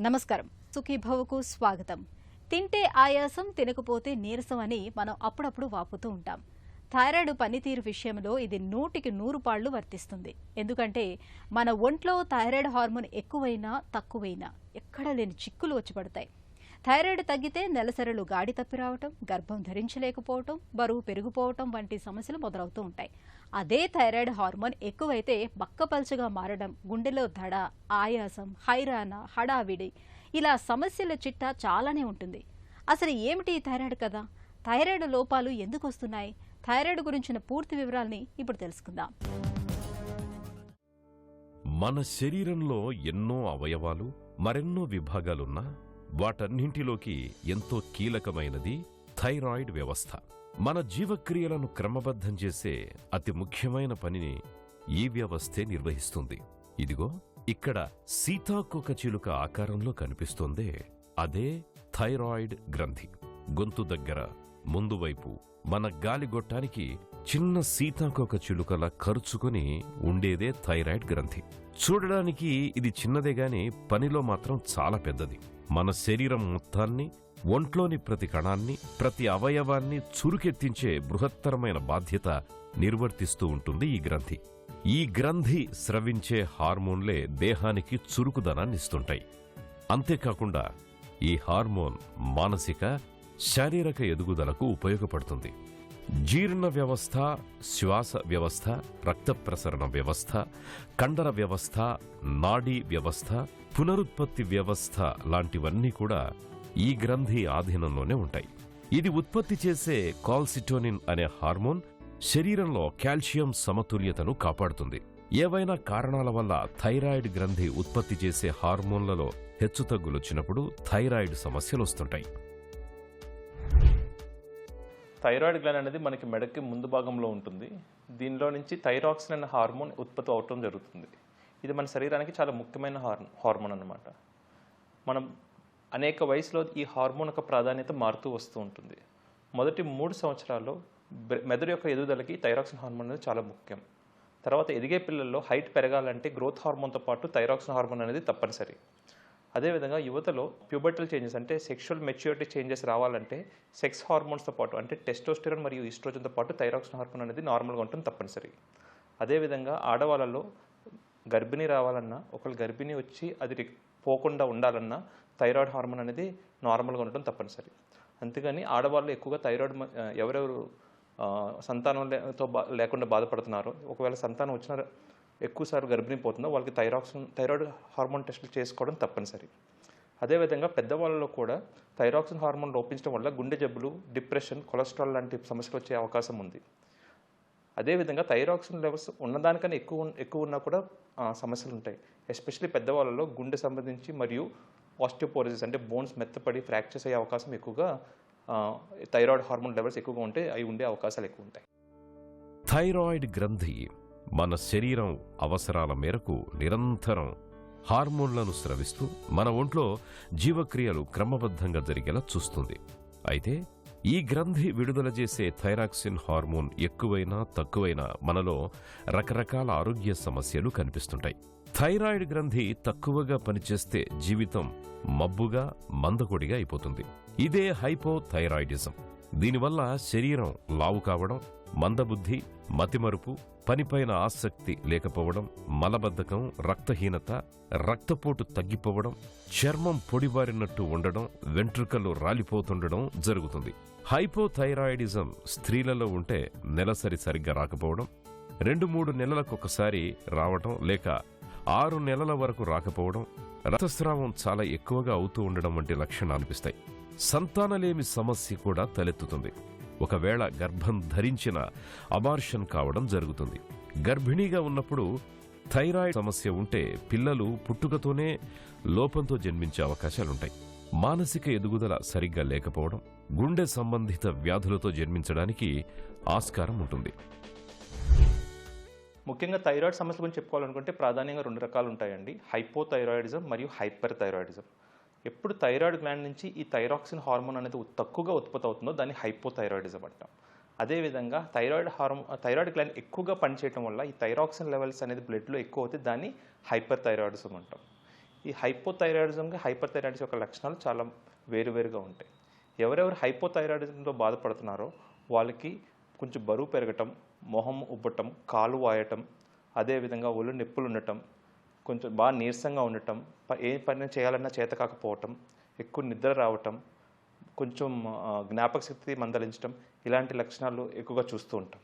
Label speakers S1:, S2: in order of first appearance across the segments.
S1: నమస్కారం. సుఖీభవకు స్వాగతం. తింటే ఆయాసం, తినకపోతే నీరసం అని మనం అప్పుడప్పుడు వాపుతూ ఉంటాం. థైరాయిడ్ పనితీరు విషయంలో ఇది 100కి 100 పాళ్ళు వర్తిస్తుంది. ఎందుకంటే మన ఒంట్లో థైరాయిడ్ హార్మోన్ ఎక్కువైనా తక్కువైనా ఎక్కడ లేని చిక్కులు వచ్చి పడతాయి. థైరాయిడ్ తగ్గితే నెలసరిలు గాడి తప్పి రావటం, గర్భం ధరించలేకపోవటం, బరువు పెరిగిపోవటం వంటి సమస్యలు మొదలవుతూ ఉంటాయి. అదే థైరాయిడ్ హార్మోన్ ఎక్కువైతే బక్కపల్చగా మారడం, గుండెలో దడ, ఆయాసం, హైరాణ, హడావిడి ఇలా సమస్యల చిట్టా చాలానే ఉంటుంది. అసలు ఏమిటి థైరాయిడ్ కదా? థైరాయిడ్ లోపాలు ఎందుకు వస్తున్నాయి? థైరాయిడ్ గురించిన పూర్తి వివరాల్ని ఇప్పుడు తెలుసుకుందాం.
S2: మన శరీరంలో ఎన్నో అవయవాలు, మరెన్నో విభాగాలున్నా వాటన్నింటిలోకి ఎంతో కీలకమైనది థైరాయిడ్ వ్యవస్థ. మన జీవక్రియలను క్రమబద్ధం చేసే అతి ముఖ్యమైన పనిని ఈ వ్యవస్థే నిర్వహిస్తుంది. ఇదిగో ఇక్కడ సీతాకోక చిలుక ఆకారంలో కనిపిస్తోందే అదే థైరాయిడ్ గ్రంథి. గొంతు దగ్గర ముందు వైపు మన గాలిగొట్టానికి చిన్న సీతాకోక చిలుకలా ఖర్చుకొని ఉండేదే థైరాయిడ్ గ్రంథి. చూడడానికి ఇది చిన్నదే గాని పనిలో మాత్రం చాలా పెద్దది. మన శరీరం మొత్తాన్ని, ఒంట్లోని ప్రతి కణాన్ని, ప్రతి అవయవాన్ని చురుకెత్తించే బృహత్తరమైన బాధ్యత నిర్వర్తిస్తూ ఉంటుంది ఈ గ్రంథి. ఈ గ్రంథి స్రవించే హార్మోన్లే దేహానికి చురుకుదనాన్నిస్తుంటాయి. అంతేకాకుండా ఈ హార్మోన్ మానసిక, శారీరక ఎదుగుదలకు ఉపయోగపడుతుంది. జీర్ణ వ్యవస్థ, శ్వాస వ్యవస్థ, రక్త ప్రసరణ వ్యవస్థ, కండర వ్యవస్థ, నాడీ వ్యవస్థ, పునరుత్పత్తి వ్యవస్థ లాంటివన్నీ కూడా ఈ గ్రంథి ఆధీనంలోనే ఉంటాయి. ఇది ఉత్పత్తి చేసే కాల్సిటోనిన్ అనే హార్మోన్ శరీరంలో కాల్షియం సమతుల్యతను కాపాడుతుంది. ఏవైనా కారణాల వల్ల థైరాయిడ్ గ్రంథి ఉత్పత్తి చేసే హార్మోన్లలో హెచ్చుతగ్గులొచ్చినప్పుడు థైరాయిడ్ సమస్యలు వస్తుంటాయి.
S3: థైరాయిడ్ గ్లాండ్ అనేది మనకి మెడకి ముందు భాగంలో ఉంటుంది. దీనిలో నుంచి థైరాక్సిన్ అనే హార్మోన్ ఉత్పత్తి అవటం జరుగుతుంది. ఇది మన శరీరానికి చాలా ముఖ్యమైన హార్మోన్ అన్నమాట. మనం అనేక వయసులో ఈ హార్మోన్ యొక్క ప్రాధాన్యత మారుతూ వస్తూ ఉంటుంది. మొదటి 3 సంవత్సరాల్లో మెదడు యొక్క ఎదుగుదలకి థైరాక్సిన్ హార్మోన్ అనేది చాలా ముఖ్యం. తర్వాత ఎదిగే పిల్లల్లో హైట్ పెరగాలంటే గ్రోత్ హార్మోన్తో పాటు థైరాక్సిన్ హార్మోన్ అనేది తప్పనిసరి. అదేవిధంగా యువతలో ప్యూబర్టల్ చేంజెస్ అంటే సెక్షువల్ మెచ్యూరిటీ చేంజెస్ రావాలంటే సెక్స్ హార్మోన్స్తో పాటు అంటే టెస్టోస్టెరాన్ మరియు ఈస్ట్రోజన్తో పాటు థైరాక్సిన్ హార్మోన్ అనేది నార్మల్గా ఉంటుంది తప్పనిసరి. అదేవిధంగా ఆడవాళ్ళలో గర్భిణీ రావాలన్నా, ఒకళ్ళు గర్భిణీ వచ్చి అది పోకుండా ఉండాలన్నా థైరాయిడ్ హార్మోన్ అనేది నార్మల్గా ఉండటం తప్పనిసరి. అంతేగాని ఆడవాళ్ళు ఎక్కువగా థైరాయిడ్ ఎవరెవరు సంతానంతో లేకుండా బాధపడుతున్నారో, ఒకవేళ సంతానం వచ్చిన ఎక్కువసార్లు గర్భిణీ పోతుందో వాళ్ళకి థైరాయిడ్ హార్మోన్ టెస్టులు చేసుకోవడం తప్పనిసరి. అదేవిధంగా పెద్దవాళ్ళలో కూడా థైరాక్సిన్ హార్మోన్ లోపించడం వల్ల గుండె జబ్బులు, డిప్రెషన్, కొలెస్ట్రాల్ లాంటి సమస్యలు వచ్చే అవకాశం ఉంది. అదేవిధంగా థైరాక్సిన్ లెవెల్స్ ఉన్నదానికన్నా ఎక్కువ ఉన్నా కూడా సమస్యలు ఉంటాయి. ఎస్పెషల్లీ పెద్దవాళ్ళలో గుండె సంబంధించి మరియు ఆస్టియోపోరోసిస్ అంటే బోన్స్ మెత్తపడి ఫ్రాక్చర్స్ అయ్యే అవకాశం ఎక్కువగా, థైరాయిడ్ హార్మోన్ లెవెల్స్ ఎక్కువగా ఉంటే అవి ఉండే అవకాశాలు ఎక్కువ ఉంటాయి.
S2: థైరాయిడ్ గ్రంథి మన శరీరం అవసరాల మేరకు నిరంతరం హార్మోన్లను స్రవిస్తూ మన ఒంట్లో జీవక్రియలు క్రమబద్ధంగా జరిగేలా చూస్తుంది. అయితే ఈ గ్రంథి విడుదల చేసే థైరాక్సిన్ హార్మోన్ ఎక్కువైనా తక్కువైనా మనలో రకరకాల ఆరోగ్య సమస్యలు కనిపిస్తుంటాయి. థైరాయిడ్ గ్రంథి తక్కువగా పనిచేస్తే జీవితం మబ్బుగా, మందకొడిగా అయిపోతుంది. ఇదే హైపోథైరాయిడిజం. దీనివల్ల శరీరం లావు కావడం, మందబుద్ధి, మతిమరుపు, పనిపైన ఆసక్తి లేకపోవడం, మలబద్ధకం, రక్తహీనత, రక్తపోటు తగ్గిపోవడం, చర్మం పొడిబారినట్టు ఉండడం, వెంట్రుకలు రాలిపోతుండడం జరుగుతుంది. హైపోథైరాయిడిజం స్త్రీలలో ఉంటే నెలసరి సరిగ్గా రాకపోవడం, 2-3 నెలలకొకసారి రావడం లేక 6 నెలల వరకు రాకపోవడం, రక్తస్రావం చాలా ఎక్కువగా అవుతూ ఉండడం వంటి లక్షణాలు అనిపిస్తాయి. సంతానలేమి సమస్య కూడా తలెత్తుతుంది. ఒకవేళ గర్భం ధరించిన అబార్షన్ కావడం జరుగుతుంది. గర్భిణీగా ఉన్నప్పుడు థైరాయిడ్ సమస్య ఉంటే పిల్లలు పుట్టుకతోనే లోపంతో జన్మించే అవకాశాలుంటాయి. మానసిక ఎదుగుదల సరిగ్గా లేకపోవడం, గుండె సంబంధిత వ్యాధులతో జన్మించడానికి ఆస్కారం ఉంటుంది.
S3: ముఖ్యంగా థైరాయిడ్ సమస్యల గురించి చెప్పుకోవాలనుకుంటే ప్రాధాన్యంగా 2 రకాలు ఉంటాయండి. హైపోథైరాయిడిజం మరియు హైపర్ థైరాయిడిజం. ఎప్పుడు థైరాయిడ్ గ్లాండ్ నుంచి ఈ థైరాక్సిన్ హార్మోన్ అనేది తక్కువగా ఉత్పత్తి అవుతుందో దాన్ని హైపోథైరాయిడిజం అంటాం. అదేవిధంగా థైరాయిడ్ గ్లాండ్ ఎక్కువగా పనిచేయడం వల్ల ఈ థైరాక్సిన్ లెవెల్స్ అనేది బ్లడ్లో ఎక్కువ అవుతుంది, దాన్ని హైపర్ థైరాయిడిజం అంటాం. ఈ హైపోథైరాయిడిజంకి హైపర్ యొక్క లక్షణాలు చాలా వేరువేరుగా ఉంటాయి. ఎవరెవరు హైపోథైరాయిడిజంతో బాధపడుతున్నారో వాళ్ళకి కొంచెం బరువు పెరగటం, మొహం ఉబ్బటం, కాలు వాయటం, అదేవిధంగా ఒళ్ళు నొప్పులు ఉండటం, కొంచెం బాగా నీరసంగా ఉండటం, ఏ పని చేయాలన్నా చేత కాకపోవటం, ఎక్కువ నిద్ర రావటం, కొంచెం జ్ఞాపక శక్తి మందలించడం, ఇలాంటి లక్షణాలు ఎక్కువగా చూస్తూ ఉంటాం.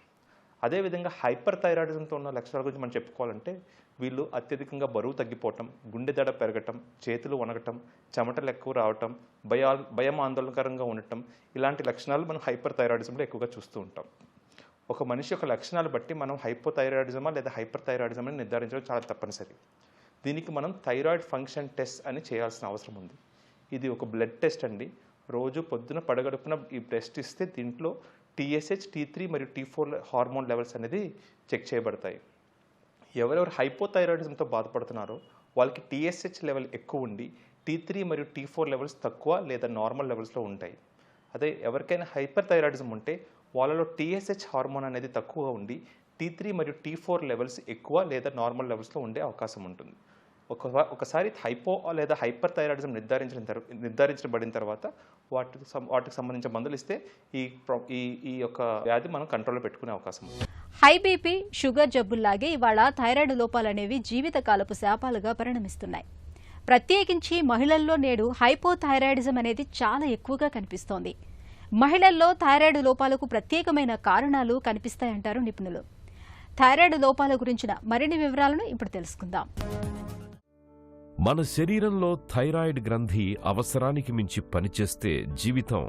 S3: అదేవిధంగా హైపర్ థైరాయిడిజంతో ఉన్న లక్షణాల గురించి మనం చెప్పుకోవాలంటే వీళ్ళు అత్యధికంగా బరువు తగ్గిపోవటం, గుండె దడ పెరగటం, చేతులు వణగటం, చెమటలు ఎక్కువ రావటం, భయం ఆందోళనకరంగా ఉండటం, ఇలాంటి లక్షణాలు మనం హైపర్ థైరాయిడిజంలో ఎక్కువగా చూస్తూ ఉంటాం. ఒక మనిషి యొక్క లక్షణాలు బట్టి మనం హైపోథైరాయిడిజమా లేదా హైపర్ థైరాయిడిజం అని నిర్ధారించడం చాలా తప్పనిసరి. దీనికి మనం థైరాయిడ్ ఫంక్షన్ టెస్ట్ అని చేయాల్సిన అవసరం ఉంది. ఇది ఒక బ్లడ్ టెస్ట్ అండి. రోజు పొద్దున పడగడుపున ఈ టెస్ట్ ఇస్తే దీంట్లో TSH, T3 మరియు T4 హార్మోన్ లెవెల్స్ అనేది చెక్ చేయబడతాయి. ఎవరెవరు హైపోథైరాయిడిజంతో బాధపడుతున్నారో వాళ్ళకి TSH లెవెల్ ఎక్కువ ఉండి T3 మరియు T4 లెవెల్స్ తక్కువ లేదా నార్మల్ లెవెల్స్లో ఉంటాయి. అదే ఎవరికైనా హైపర్ థైరాయిడిజం ఉంటే వాళ్ళలో TSH హార్మోన్ అనేది తక్కువగా ఉండి T3 మరియు T4 లెవెల్స్ ఎక్కువ లేదా నార్మల్ లెవెల్స్లో ఉండే అవకాశం ఉంటుంది. ఒకసారి హైపో లేదా హైపర్ థైరాయిడిజం నిర్ధారించబడిన తర్వాత వాటికి సంబంధించిన మందులు ఇస్తే ఈ యొక్క వ్యాధి మనం కంట్రోల్లో పెట్టుకునే అవకాశం ఉంది.
S1: హై బీపీ, షుగర్ జబ్బుల్లాగే ఇవాళ థైరాయిడ్ లోపాలనేవి జీవితకాలపు శాపాలుగా పరిణమిస్తున్నాయి. ప్రత్యేకించి మహిళల్లో నేడు హైపోథైరాయిడిజం అనేది చాలా ఎక్కువగా కనిపిస్తోంది. మహిళల్లో థైరాయిడ్ లోపాలకు ప్రత్యేకమైన కారణాలు కనిపిస్తాయంటారు నిపుణులు. థైరాయిడ్ లోపాల గురించిన మరిన్ని వివరాలను ఇప్పుడు తెలుసుకుందాం.
S2: మన శరీరంలో థైరాయిడ్ గ్రంథి అవసరానికి మించి పనిచేస్తే జీవితం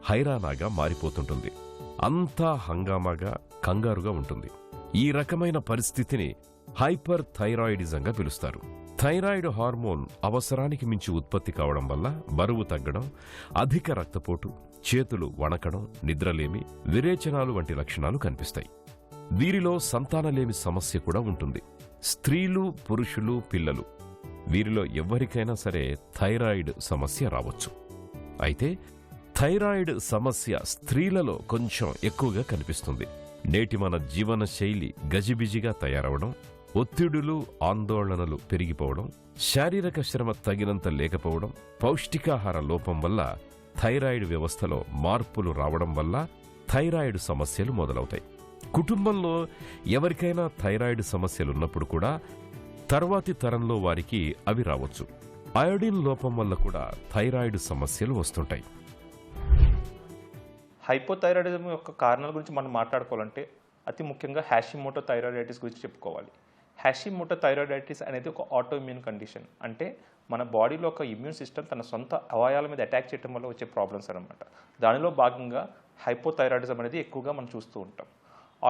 S2: హైరానాగా మారిపోతుంటుంది. అంతా హంగామాగా, కంగారుగా ఉంటుంది. ఈ రకమైన పరిస్థితిని హైపర్ థైరాయిడిజంగా పిలుస్తారు. థైరాయిడ్ హార్మోన్ అవసరానికి మించి ఉత్పత్తి కావడం వల్ల బరువు తగ్గడం, అధిక రక్తపోటు, చేతులు వణకడం, నిద్రలేమి, విరేచనాలు వంటి లక్షణాలు కనిపిస్తాయి. వీరిలో సంతానలేమి సమస్య కూడా ఉంటుంది. స్త్రీలు, పురుషులు, పిల్లలు వీరిలో ఎవ్వరికైనా సరే థైరాయిడ్ సమస్య రావచ్చు. అయితే థైరాయిడ్ సమస్య స్త్రీలలో కొంచెం ఎక్కువగా కనిపిస్తుంది. నేటి మన జీవన శైలి గజిబిజిగా తయారవడం, ఒత్తిడులు, ఆందోళనలు పెరిగిపోవడం, శారీరక శ్రమ తగినంత లేకపోవడం, పౌష్టికాహార లోపం వల్ల థైరాయిడ్ వ్యవస్థలో మార్పులు రావడం వల్ల థైరాయిడ్ సమస్యలు మొదలవుతాయి. కుటుంబంలో ఎవరికైనా థైరాయిడ్ సమస్యలున్నప్పుడు కూడా తర్వాతి తరంలో వారికి అవి రావచ్చు. అయోడిన్ లోపం వల్ల కూడా థైరాయిడ్ సమస్యలు వస్తుంటాయి.
S3: హైపోథైరాయిడిజం యొక్క కారణాల గురించి మనం మాట్లాడుకోవాలంటే అతి ముఖ్యంగా హ్యాషిమోటో థైరాయిడైటిస్ గురించి చెప్పుకోవాలి. హ్యాషిమోటో థైరాయిడైటిస్ అనేది ఒక ఆటోఇమ్యూన్ కండిషన్. అంటే మన బాడీలో ఒక ఇమ్యూన్ సిస్టమ్ తన సొంత అవయవాల మీద అటాక్ చేయడం వల్ల వచ్చే ప్రాబ్లమ్స్ అనమాట. దానిలో భాగంగా హైపోథైరాయిడిజం అనేది ఎక్కువగా మనం చూస్తూ ఉంటాం.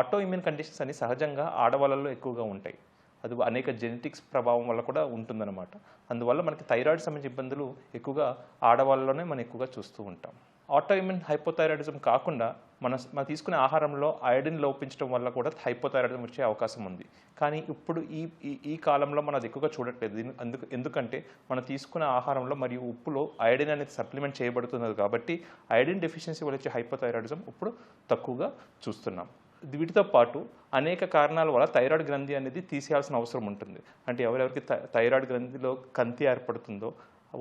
S3: ఆటోఇమ్యూన్ కండిషన్స్ అని సహజంగా ఆడవాళ్ళలో ఎక్కువగా ఉంటాయి. అది అనేక జెనెటిక్స్ ప్రభావం వల్ల కూడా ఉంటుందన్నమాట. అందువల్ల మనకి థైరాయిడ్ సంబంధించిన ఇబ్బందులు ఎక్కువగా ఆడవాళ్ళలోనే మనం ఎక్కువగా చూస్తూ ఉంటాం. ఆటోఇమ్యూన్ హైపోథైరాయిడిజం కాకుండా మనం తీసుకునే ఆహారంలో అయోడిన్ లోపించడం వల్ల కూడా హైపోథైరాయిడిజం వచ్చే అవకాశం ఉంది. కానీ ఇప్పుడు ఈ కాలంలో మనం అది ఎక్కువగా చూడట్లేదు. ఎందుకంటే మనం తీసుకునే ఆహారంలో మరియు ఉప్పులో అయోడిన్ అనేది సప్లిమెంట్ చేయబడుతున్నది కాబట్టి అయోడిన్ డెఫిషియన్సీ వల్ల వచ్చే హైపోథైరాయిడిజం ఇప్పుడు తక్కువగా చూస్తున్నాం. వీటితో పాటు అనేక కారణాల వల్ల థైరాయిడ్ గ్రంథి అనేది తీసేయాల్సిన అవసరం ఉంటుంది. అంటే ఎవరెవరికి థైరాయిడ్ గ్రంథిలో కంతి ఏర్పడుతుందో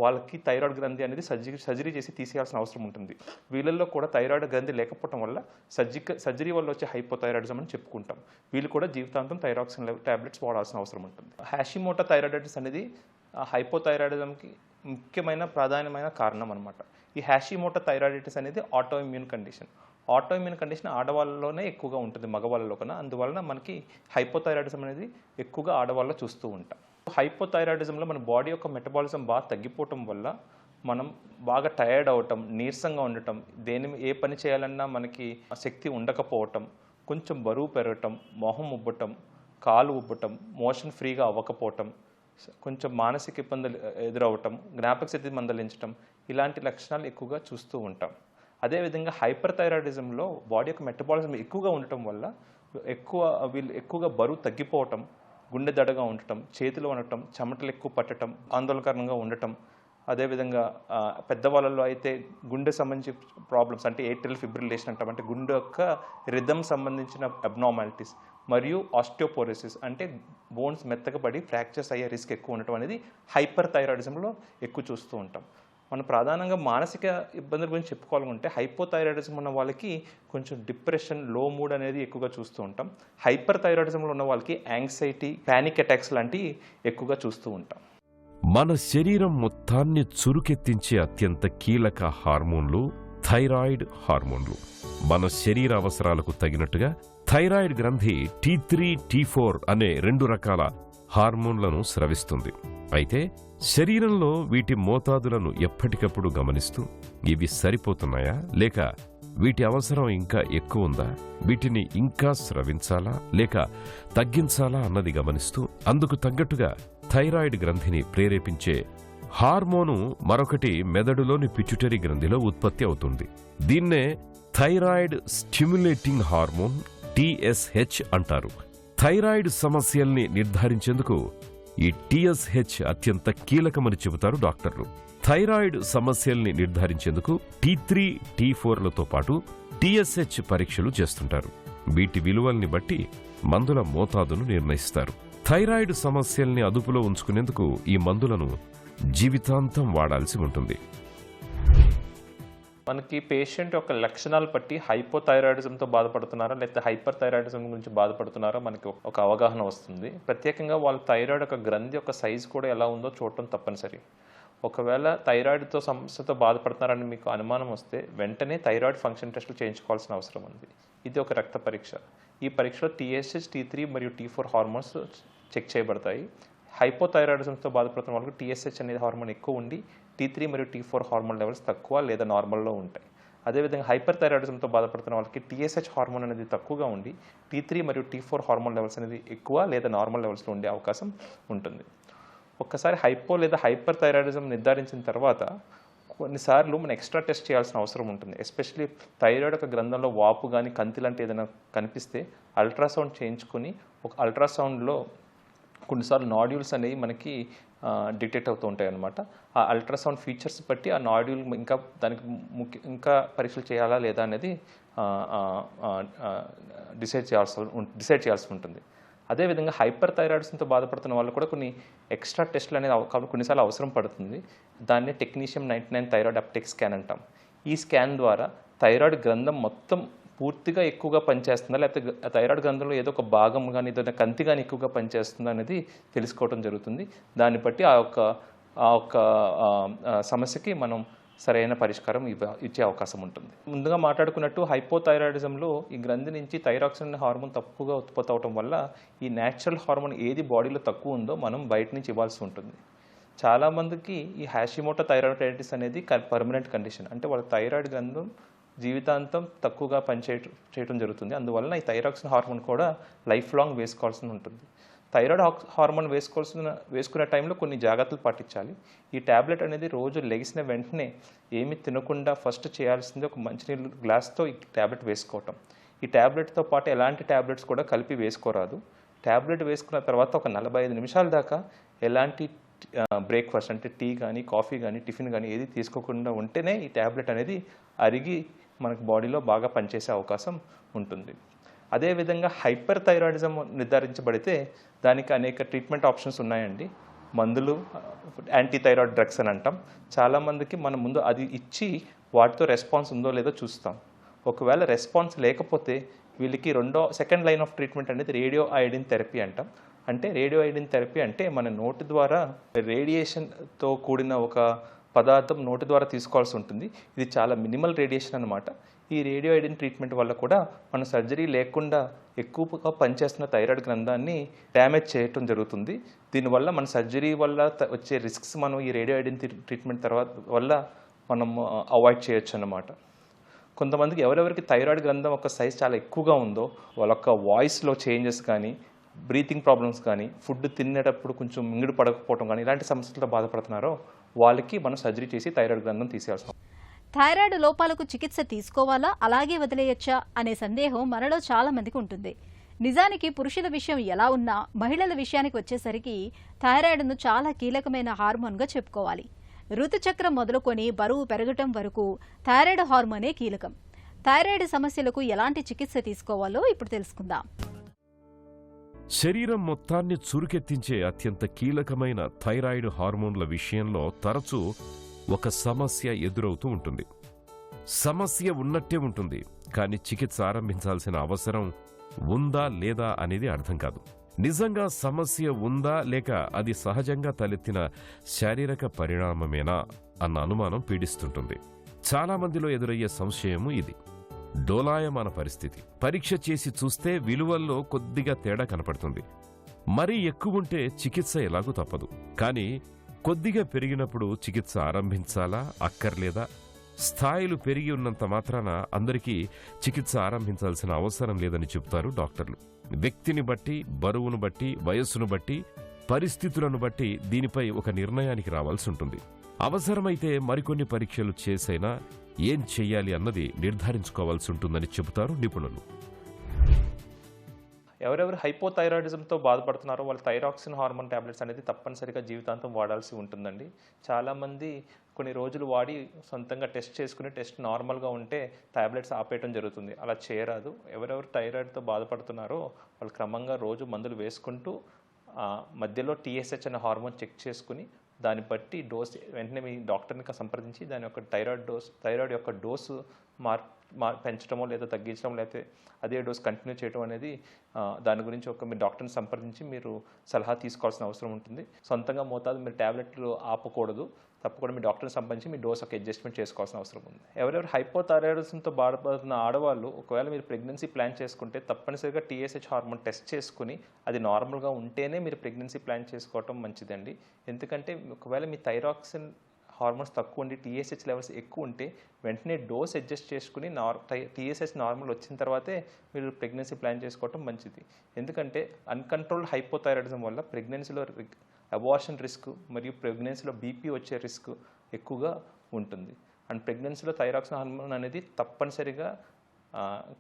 S3: వాళ్ళకి థైరాయిడ్ గ్రంథి అనేది సర్జరీ చేసి తీసేయాల్సిన అవసరం ఉంటుంది. వీళ్ళల్లో కూడా థైరాయిడ్ గ్రంథి లేకపోవడం వల్ల సర్జరీ వల్ల వచ్చే హైపోథైరాయిడిజం అని చెప్పుకుంటాం. వీళ్ళు కూడా జీవితాంతం థైరాక్సిన్ టాబ్లెట్స్ వాడాల్సిన అవసరం ఉంటుంది. హ్యాషిమోటో థైరాయిడైటిస్ అనేది హైపోథైరాయిడిజంకి ముఖ్యమైన ప్రాధాన్యమైన కారణం అనమాట. ఈ హ్యాషిమోటో థైరాయిడైటిస్ అనేది ఆటోఇమ్యూన్ కండిషన్. ఆటోఇమ్యూన్ కండిషన్ ఆడవాళ్ళలోనే ఎక్కువగా ఉంటుంది, మగవాళ్ళలో కన్నా. అందువలన మనకి హైపోథైరాయిడిజం అనేది ఎక్కువగా ఆడవాళ్ళలో చూస్తూ ఉంటాం. హైపోథైరాయిడిజంలో మన బాడీ యొక్క మెటబాలిజం బాగా తగ్గిపోవటం వల్ల మనం బాగా టయర్డ్ అవ్వటం, నీరసంగా ఉండటం, ఏ పని చేయాలన్నా మనకి శక్తి ఉండకపోవటం, కొంచెం బరువు పెరగటం, మొహం ఉబ్బటం, కాలు ఉబ్బటం, మోషన్ ఫ్రీగా అవ్వకపోవటం, కొంచెం మానసిక ఇబ్బందులు ఎదురవ్వటం, జ్ఞాపక శక్తి మందలించటం, ఇలాంటి లక్షణాలు ఎక్కువగా చూస్తూ ఉంటాం. అదేవిధంగా హైపర్ థైరాయిడిజంలో బాడీ యొక్క మెటబాలిజం ఎక్కువగా ఉండటం వల్ల వీళ్ళు ఎక్కువగా బరువు తగ్గిపోవటం, గుండె దడగా ఉండటం, చేతులు వణకటం, చెమటలు ఎక్కువ పట్టడం, ఆందోళనకరంగా ఉండటం. అదేవిధంగా పెద్దవాళ్ళలో అయితే గుండె సంబంధించి ప్రాబ్లమ్స్ అంటే ఏట్రిల్ ఫిబ్రిలేషన్ అంటాం. అంటే గుండె యొక్క రిథమ్ సంబంధించిన అబ్నార్మాలిటీస్, మరియు ఆస్టియోపోరోసిస్ అంటే బోన్స్ మెత్తగా పడి ఫ్రాక్చర్స్ అయ్యే రిస్క్ ఎక్కువ ఉండటం అనేది హైపర్ థైరాయిడిజంలో ఎక్కువ చూస్తూ ఉంటాం. మనం ప్రధానంగా మానసిక ఇబ్బందుల గురించి చెప్పుకోవాలనుకుంటే హైపోథైరాయిడిజం ఉన్న వాళ్ళకి కొంచెం డిప్రెషన్, లో మూడ్ అనేది ఎక్కువగా చూస్తూ ఉంటాం. హైపర్ థైరాయిడిజంలో ఉన్న వాళ్ళకి యాంగ్జైటీ, పానిక్ అటాక్స్ లాంటివి ఎక్కువగా చూస్తూ ఉంటాం.
S2: మన శరీరం మొత్తాన్ని చురుకెత్తించే అత్యంత కీలక హార్మోన్లు థైరాయిడ్ హార్మోన్లు. మన శరీర అవసరాలకు తగినట్టుగా థైరాయిడ్ గ్రంథి T3, T4 అనే 2 రకాల హార్మోన్లను స్రవిస్తుంది. అయితే శరీరంలో వీటి మోతాదులను ఎప్పటికప్పుడు గమనిస్తూ ఇవి సరిపోతున్నాయా లేక వీటి అవసరం ఇంకా ఎక్కువ ఉందా, వీటిని ఇంకా స్రవించాలా లేక తగ్గించాలా అన్నది గమనిస్తూ అందుకు తగ్గట్టుగా థైరాయిడ్ గ్రంథిని ప్రేరేపించే హార్మోను మరొకటి మెదడులోని పిట్యూటరీ గ్రంథిలో ఉత్పత్తి అవుతుంది. దీన్నే థైరాయిడ్ స్టిమ్యులేటింగ్ హార్మోన్ TSH అంటారు. థైరాయిడ్ సమస్యల్ని నిర్ధారించేందుకు ఈ TSH అత్యంత కీలకమని చెబుతారు డాక్టర్లు. థైరాయిడ్ సమస్యల్ని నిర్ధారించేందుకు T3, T4లతో పాటు TSH పరీక్షలు చేస్తుంటారు. వీటి విలువల్ని బట్టి మందుల మోతాదును నిర్ణయిస్తారు. థైరాయిడ్ సమస్యల్ని అదుపులో ఉంచుకునేందుకు ఈ మందులను జీవితాంతం వాడాల్సి ఉంటుంది.
S3: మనకి పేషెంట్ యొక్క లక్షణాలు బట్టి హైపోథైరాయిడిజంతో బాధపడుతున్నారా లేకపోతే హైపర్ థైరాయిడిజం గురించి బాధపడుతున్నారా మనకి ఒక అవగాహన వస్తుంది. ప్రత్యేకంగా వాళ్ళ థైరాయిడ్ యొక్క గ్రంథి యొక్క సైజు కూడా ఎలా ఉందో చూడటం తప్పనిసరి. ఒకవేళ థైరాయిడ్తో సమస్యతో బాధపడుతున్నారని మీకు అనుమానం వస్తే వెంటనే థైరాయిడ్ ఫంక్షన్ టెస్టులు చేయించుకోవాల్సిన అవసరం ఉంది. ఇది ఒక రక్త పరీక్ష. ఈ పరీక్షలో TSH, T3 మరియు T4 హార్మోన్స్ చెక్ చేయబడతాయి. హైపోథైరాయిడిజంతో బాధపడుతున్న వాళ్ళకి TSH అనేది హార్మోన్ ఎక్కువ ఉండి T3 మరియు T4 హార్మోన్ లెవెల్స్ తక్కువ లేదా నార్మల్లో ఉంటాయి. అదేవిధంగా హైపర్ థైరాయిడిజంతో బాధపడుతున్న వాళ్ళకి TSH హార్మోన్ అనేది తక్కువగా ఉండి T3 మరియు T4 హార్మోన్ లెవెల్స్ అనేది ఎక్కువ లేదా నార్మల్ లెవెల్స్లో ఉండే అవకాశం ఉంటుంది. ఒక్కసారి హైపో లేదా హైపర్ థైరాయిడిజం నిర్ధారించిన తర్వాత కొన్నిసార్లు మనం ఎక్స్ట్రా టెస్ట్ చేయాల్సిన అవసరం ఉంటుంది. ఎస్పెషలీ థైరాయిడ్ యొక్క గ్రంథంలో వాపు కానీ కంతి లాంటి ఏదైనా కనిపిస్తే అల్ట్రాసౌండ్ చేయించుకొని ఒక అల్ట్రాసౌండ్లో కొన్నిసార్లు నాడ్యూల్స్ అనేవి మనకి డిటెక్ట్ అవుతూ ఉంటాయి అన్నమాట. ఆ అల్ట్రాసౌండ్ ఫీచర్స్ బట్టి ఆ నాడ్యూల్ ఇంకా దానికి ఇంకా పరీక్షలు చేయాలా లేదా అనేది డిసైడ్ చేయాల్సి ఉంటుంది. అదేవిధంగా హైపర్ థైరాయిడిజంతో బాధపడుతున్న వాళ్ళు కూడా కొన్ని ఎక్స్ట్రా టెస్టులు అనేది కొన్నిసార్లు అవసరం పడుతుంది. దాన్ని టెక్నీషియం 99 థైరాయిడ్ అప్టేక్ స్కాన్ అంటాం. ఈ స్కాన్ ద్వారా థైరాయిడ్ గ్రంథం మొత్తం పూర్తిగా ఎక్కువగా పనిచేస్తుందా లేకపోతే థైరాయిడ్ గ్రంథంలో ఏదో ఒక భాగం కానీ ఏదైనా కంతి కానీ ఎక్కువగా పనిచేస్తుందా అనేది తెలుసుకోవడం జరుగుతుంది. దాన్ని బట్టి ఆ ఒక్క సమస్యకి మనం సరైన పరిష్కారం ఇచ్చే అవకాశం ఉంటుంది. ముందుగా మాట్లాడుకున్నట్టు హైపోథైరాయిడిజంలో ఈ గ్రంథి నుంచి థైరాక్సిన్ హార్మోన్ తక్కువగా ఉత్పత్తి అవడం వల్ల ఈ న్యాచురల్ హార్మోన్ ఏది బాడీలో తక్కువ ఉందో మనం బయట నుంచి ఇవ్వాల్సి ఉంటుంది. చాలామందికి ఈ హాషిమోటో థైరాయిడైటిస్ అనేది పర్మనెంట్ కండిషన్. అంటే వాళ్ళ థైరాయిడ్ గ్రంథం జీవితాంతం తక్కువగా చేయడం జరుగుతుంది. అందువలన ఈ థైరాక్సిన్ హార్మోన్ కూడా లైఫ్ లాంగ్ వేసుకోవాల్సి ఉంటుంది. థైరాయిడ్ హార్మోన్ వేసుకునే టైంలో కొన్ని జాగ్రత్తలు పాటించాలి. ఈ ట్యాబ్లెట్ అనేది రోజు లెగిసిన వెంటనే ఏమి తినకుండా ఫస్ట్ చేయాల్సింది ఒక మంచినీళ్ళు గ్లాస్తో ఈ ట్యాబ్లెట్ వేసుకోవటం. ఈ ట్యాబ్లెట్తో పాటు ఎలాంటి ట్యాబ్లెట్స్ కూడా కలిపి వేసుకోరాదు. ట్యాబ్లెట్ వేసుకున్న తర్వాత ఒక 45 నిమిషాల దాకా ఎలాంటి బ్రేక్ఫాస్ట్ అంటే టీ కానీ కాఫీ కానీ టిఫిన్ కానీ ఏది తీసుకోకుండా ఉంటేనే ఈ ట్యాబ్లెట్ అనేది అరిగి మనకు బాడీలో బాగా పనిచేసే అవకాశం ఉంటుంది. అదేవిధంగా హైపర్ థైరాయిడిజం నిర్ధారించబడితే దానికి అనేక ట్రీట్మెంట్ ఆప్షన్స్ ఉన్నాయండి. మందులు, యాంటీ థైరాయిడ్ డ్రగ్స్ అని అంటాం. చాలామందికి మనం ముందు అది ఇచ్చి వాటితో రెస్పాన్స్ ఉందో లేదో చూస్తాం. ఒకవేళ రెస్పాన్స్ లేకపోతే వీళ్ళకి సెకండ్ లైన్ ఆఫ్ ట్రీట్మెంట్ అనేది రేడియో అయోడిన్ థెరపీ అంటాం. అంటే రేడియో అయోడిన్ థెరపీ అంటే మన నోటి ద్వారా రేడియేషన్తో కూడిన ఒక పదార్థం నోటి ద్వారా తీసుకోవాల్సి ఉంటుంది. ఇది చాలా మినిమల్ రేడియేషన్ అన్నమాట. ఈ రేడియో అయోడిన్ ట్రీట్మెంట్ వల్ల కూడా మన సర్జరీ లేకుండా ఎక్కువగా పనిచేస్తున్న థైరాయిడ్ గ్రంథాన్ని డ్యామేజ్ చేయటం జరుగుతుంది. దీనివల్ల మన సర్జరీ వల్ల వచ్చే రిస్క్స్ మనం ఈ రేడియో అయోడిన్ ట్రీట్మెంట్ వల్ల మనం అవాయిడ్ చేయొచ్చు అన్నమాట. కొంతమందికి ఎవరెవరికి థైరాయిడ్ గ్రంథం ఒక సైజ్ చాలా ఎక్కువగా ఉందో వాళ్ళ యొక్క వాయిస్లో చేంజెస్ కానీ, బ్రీతింగ్ ప్రాబ్లమ్స్ కానీ, ఫుడ్ తినేటప్పుడు కొంచెం మింగుడు పడకపోవడం కానీ ఇలాంటి సమస్యలతో బాధపడుతున్నారో వాళ్ళకి మనం సర్జరీ చేసి థైరాయిడ్ గ్రంథం తీసేయాల్సి.
S1: థైరాయిడ్ లోపాలకు చికిత్స తీసుకోవాలా అలాగే వదిలేయచ్చా అనే సందేహం మనలో చాలా మందికి ఉంటుంది. నిజానికి పురుషుల విషయం ఎలా ఉన్నా మహిళల విషయానికి వచ్చేసరికి థైరాయిడ్ను చాలా కీలకమైన హార్మోన్గా చెప్పుకోవాలి. ఋతుచక్రం మొదలుకొని బరువు పెరగటం వరకు థైరాయిడ్ హార్మోనే కీలకం. థైరాయిడ్ సమస్యలకు ఎలాంటి చికిత్స తీసుకోవాలో ఇప్పుడు తెలుసుకుందాం.
S2: శరీరం మొత్తాన్ని చురుకెత్తించే అత్యంత కీలకమైన థైరాయిడ్ హార్మోన్ల విషయంలో తరచూ ఒక సమస్య ఎదురవుతూ ఉంటుంది. సమస్య ఉన్నట్టే ఉంటుంది, కానీ చికిత్స ఆరంభించాల్సిన అవసరం ఉందా లేదా అనేది అర్థం కాదు. నిజంగా సమస్య ఉందా లేక అది సహజంగా తలెత్తిన శారీరక పరిణామమేనా అన్న అనుమానం పీడిస్తుంటుంది. చాలామందిలో ఎదురయ్యే సంశయము ఇది. డోలాయమాన పరిస్థితి. పరీక్ష చేసి చూస్తే విలువల్లో కొద్దిగా తేడా కనపడుతుంది. మరీ ఎక్కువుంటే చికిత్స ఎలాగూ తప్పదు. కానీ కొద్దిగా పెరిగినప్పుడు చికిత్స ఆరంభించాలా అక్కర్లేదా? స్థాయిలు పెరిగి ఉన్నంత మాత్రాన అందరికీ చికిత్స ఆరంభించాల్సిన అవసరం లేదని చెబుతారు డాక్టర్లు. వ్యక్తిని బట్టి, బరువును బట్టి, వయస్సును బట్టి, పరిస్థితులను బట్టి దీనిపై ఒక నిర్ణయానికి రావాల్సి ఉంటుంది. అవసరమైతే మరికొన్ని పరీక్షలు చేసైనా ఏం చెయ్యాలి అన్నది నిర్ధారించుకోవాల్సి ఉంటుందని చెబుతారు నిపుణులు.
S3: ఎవరెవరు హైపోథైరాయిడిజంతో బాధపడుతున్నారో వాళ్ళు థైరాక్సిన్ హార్మోన్ టాబ్లెట్స్ అనేది తప్పనిసరిగా జీవితాంతం వాడాల్సి ఉంటుందండి. చాలామంది కొన్ని రోజులు వాడి సొంతంగా టెస్ట్ చేసుకుని టెస్ట్ నార్మల్గా ఉంటే టాబ్లెట్స్ ఆపేయడం జరుగుతుంది. అలా చేయరాదు. ఎవరెవరు థైరాయిడ్తో బాధపడుతున్నారో వాళ్ళు క్రమంగా రోజు మందులు వేసుకుంటూ మధ్యలో TSH అనే హార్మోన్ చెక్ చేసుకుని దాన్ని బట్టి డోస్ వెంటనే మీ డాక్టర్ని సంప్రదించి దాని యొక్క థైరాయిడ్ యొక్క డోసు పెంచడమో లేదా తగ్గించడం లేకపోతే అదే డోస్ కంటిన్యూ చేయడం అనేది దాని గురించి మీ డాక్టర్ని సంప్రదించి మీరు సలహా తీసుకోవాల్సిన అవసరం ఉంటుంది. సొంతంగా మోతాదు మీరు టాబ్లెట్లు ఆపకూడదు. తప్పకుండా మీ డాక్టర్ని సంబంధించి మీ డోస్ ఒక అడ్జస్ట్మెంట్ చేసుకోవాల్సిన అవసరం ఉంది. ఎవరెవరు హైపోథైరాయిడిజంతో బాధపడుతున్న ఆడవాళ్ళు ఒకవేళ మీరు ప్రెగ్నెన్సీ ప్లాన్ చేసుకుంటే తప్పనిసరిగా TSH హార్మోన్ టెస్ట్ చేసుకుని అది నార్మల్గా ఉంటేనే మీరు ప్రెగ్నెన్సీ ప్లాన్ చేసుకోవటం మంచిదండి. ఎందుకంటే ఒకవేళ మీ థైరాక్సిన్ హార్మోన్స్ తక్కువ ఉండి TSH లెవెల్స్ ఎక్కువ ఉంటే వెంటనే డోస్ అడ్జస్ట్ చేసుకుని TSH నార్మల్ వచ్చిన తర్వాతే మీరు ప్రెగ్నెన్సీ ప్లాన్ చేసుకోవటం మంచిది. ఎందుకంటే అన్కంట్రోల్డ్ హైపోథైరాయిడిజం వల్ల ప్రెగ్నెన్సీలో అబార్షన్ రిస్క్ మరియు ప్రెగ్నెన్సీలో BP వచ్చే రిస్క్ ఎక్కువగా ఉంటుంది. అండ్ ప్రెగ్నెన్సీలో థైరాక్సిన్ హార్మోన్ అనేది తప్పనిసరిగా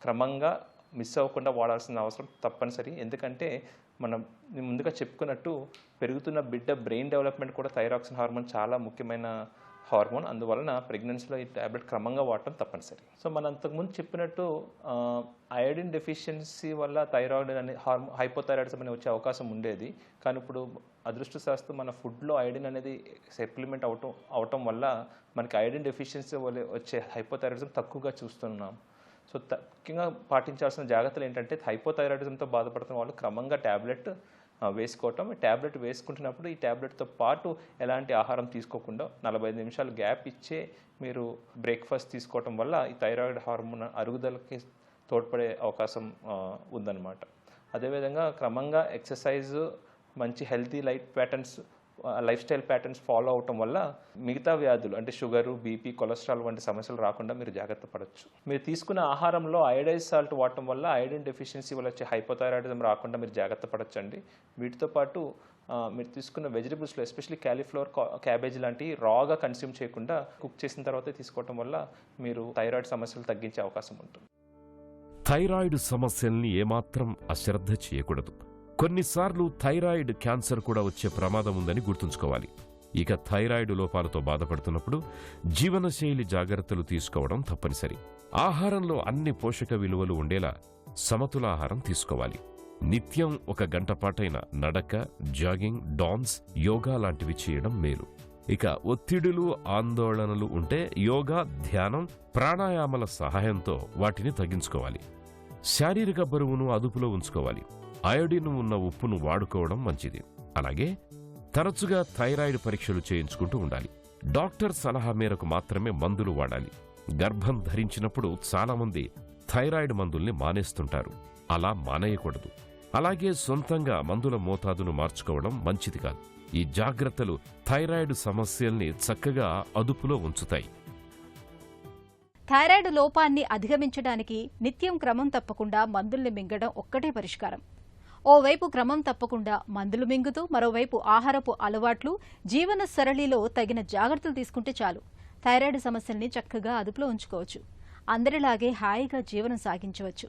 S3: క్రమంగా మిస్ అవ్వకుండా వాడాల్సిన అవసరం తప్పనిసరి. ఎందుకంటే మనం ముందుగా చెప్పుకున్నట్టు పెరుగుతున్న బిడ్డ బ్రెయిన్ డెవలప్మెంట్ కూడా థైరాక్సిన్ హార్మోన్ చాలా ముఖ్యమైన హార్మోన్. అందువలన ప్రెగ్నెన్సీలో ఈ టాబ్లెట్ క్రమంగా వాడటం తప్పనిసరి. సో మనం అంతకుముందు చెప్పినట్టు అయోడిన్ డెఫిషియన్సీ వల్ల థైరాయిడ్ అనే హైపోథైరాయిడిజం అనేది వచ్చే అవకాశం ఉండేది. కానీ ఇప్పుడు అదృష్టశాస్తు మన ఫుడ్లో అయోడిన్ అనేది సప్లిమెంట్ అవటం వల్ల మనకి అయోడిన్ డెఫిషియన్సీ వల్ల వచ్చే హైపోథైరాయిడిజం తక్కువగా చూస్తున్నాం. సో ముఖ్యంగా పాటించాల్సిన జాగ్రత్తలు ఏంటంటే హైపోథైరాయిడిజంతో బాధపడుతున్న వాళ్ళు క్రమంగా టాబ్లెట్ వేసుకోవటం. టాబ్లెట్ వేసుకుంటున్నప్పుడు ఈ టాబ్లెట్తో పాటు ఎలాంటి ఆహారం తీసుకోకుండా 45 నిమిషాలు గ్యాప్ ఇచ్చే మీరు బ్రేక్ఫాస్ట్ తీసుకోవటం వల్ల ఈ థైరాయిడ్ హార్మోన్ అరుగుదలకి తోడ్పడే అవకాశం ఉందన్నమాట. అదేవిధంగా క్రమంగా ఎక్సర్సైజ్, మంచి healthy life style patterns follow అవటం వల్ల మిగతా వ్యాధులు అంటే షుగరు, BP, కొలెస్ట్రాల్ వంటి సమస్యలు రాకుండా మీరు జాగ్రత్త పడవచ్చు. మీరు తీసుకున్న ఆహారంలో అయోడైజ్ సాల్ట్ వాడటం వల్ల అయోడిన్ డెఫిషియన్సీ వల్ల వచ్చే హైపోథైరాయిడిజం రాకుండా మీరు జాగ్రత్త పడచ్చండి. వీటితో పాటు మీరు తీసుకున్న వెజిటబుల్స్లో ఎస్పెషల్లీ క్యాలీఫ్లవర్, క్యాబేజ్ లాంటివి రాగా కన్స్యూమ్ చేయకుండా కుక్ చేసిన తర్వాతే తీసుకోవటం వల్ల మీరు థైరాయిడ్ సమస్యలు తగ్గించే అవకాశం ఉంటుంది.
S2: థైరాయిడ్ సమస్యల్ని ఏమాత్రం అశ్రద్ధ చేయకూడదు. కొన్నిసార్లు థైరాయిడ్ క్యాన్సర్ కూడా వచ్చే ప్రమాదం ఉందని గుర్తుంచుకోవాలి. ఇక థైరాయిడ్ లోపాలతో బాధపడుతున్నప్పుడు జీవనశైలి జాగ్రత్తలు తీసుకోవడం తప్పనిసరి. ఆహారంలో అన్ని పోషక విలువలు ఉండేలా సమతులాహారం తీసుకోవాలి. నిత్యం 1 గంట పాటైన నడక, జాగింగ్, డాన్స్, యోగా లాంటివి చేయడం మేలు. ఇక ఒత్తిడులు, ఆందోళనలు ఉంటే యోగా, ధ్యానం, ప్రాణాయామాల సహాయంతో వాటిని తగ్గించుకోవాలి. శారీరక బరువును అదుపులో ఉంచుకోవాలి. అయోడిన్ ఉన్న ఉప్పును వాడుకోవడం మంచిది. అలాగే తరచుగా థైరాయిడ్ పరీక్షలు చేయించుకుంటూ ఉండాలి. డాక్టర్ సలహా మేరకు మాత్రమే మందులు వాడాలి. గర్భం ధరించినప్పుడు చాలామంది థైరాయిడ్ మందుల్ని మానేస్తుంటారు. అలా మానేయకూడదు. అలాగే సొంతంగా మందుల మోతాదును మార్చుకోవడం మంచిది కాదు. ఈ జాగ్రత్తలు థైరాయిడ్ సమస్యల్ని చక్కగా అదుపులో ఉంచుతాయి.
S1: థైరాయిడ్ లోపాన్ని అధిగమించడానికి నిత్యం క్రమం తప్పకుండా మందుల్ని మింగడం ఒక్కటే పరిష్కారం. ఓవైపు క్రమం తప్పకుండా మందులు మింగుతూ మరోవైపు ఆహారపు అలవాట్లు, జీవన సరళిలో తగిన జాగ్రత్తలు తీసుకుంటే చాలు థైరాయిడ్ సమస్యల్ని చక్కగా అదుపులో ఉంచుకోవచ్చు. అందరిలాగే హాయిగా జీవనం సాగించవచ్చు.